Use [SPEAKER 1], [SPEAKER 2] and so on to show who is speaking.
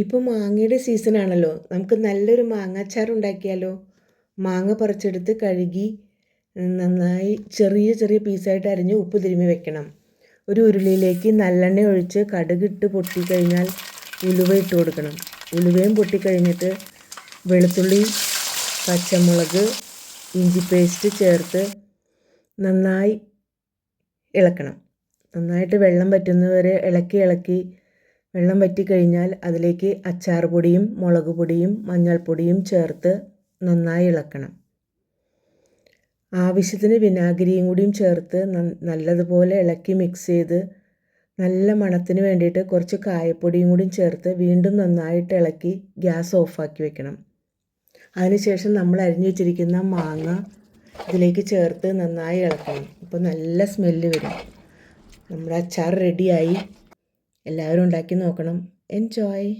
[SPEAKER 1] ഇപ്പോൾ മാങ്ങയുടെ സീസണാണല്ലോ. നമുക്ക് നല്ലൊരു മാങ്ങാച്ചാർ ഉണ്ടാക്കിയാലോ? മാങ്ങ പറിച്ചെടുത്ത് കഴുകി നന്നായി ചെറിയ ചെറിയ പീസായിട്ട് അരിഞ്ഞ് ഉപ്പ് തിരുമ്മി വെക്കണം. ഒരു ഉരുളിയിലേക്ക് നല്ലെണ്ണ ഒഴിച്ച് കടുകിട്ട് പൊട്ടിക്കഴിഞ്ഞാൽ ഉലുവ ഇട്ട് കൊടുക്കണം. ഉലുവയും പൊട്ടിക്കഴിഞ്ഞിട്ട് വെളുത്തുള്ളി, പച്ചമുളക്, ഇഞ്ചി പേസ്റ്റ് ചേർത്ത് നന്നായി ഇളക്കണം. നന്നായിട്ട് വെള്ളം വറ്റുന്നവരെ ഇളക്കി വെള്ളം വറ്റിക്കഴിഞ്ഞാൽ അതിലേക്ക് അച്ചാർ പൊടിയും മുളക് പൊടിയും മഞ്ഞൾപ്പൊടിയും ചേർത്ത് നന്നായി ഇളക്കണം. ആവശ്യത്തിന് വിനാഗിരിയും കൂടിയും ചേർത്ത് നല്ലതുപോലെ ഇളക്കി മിക്സ് ചെയ്ത് നല്ല മണത്തിന് വേണ്ടിയിട്ട് കുറച്ച് കായപ്പൊടിയും കൂടിയും ചേർത്ത് വീണ്ടും നന്നായിട്ട് ഇളക്കി ഗ്യാസ് ഓഫാക്കി വെക്കണം. അതിനുശേഷം നമ്മൾ അരിഞ്ഞു വെച്ചിരിക്കുന്ന മാങ്ങ ഇതിലേക്ക് ചേർത്ത് നന്നായി ഇളക്കണം. അപ്പോൾ നല്ല സ്മെല്ല് വരും. നമ്മുടെ അച്ചാർ റെഡിയായി. എല്ലാവരും ഉണ്ടാക്കി നോക്കണം. എൻജോയ്.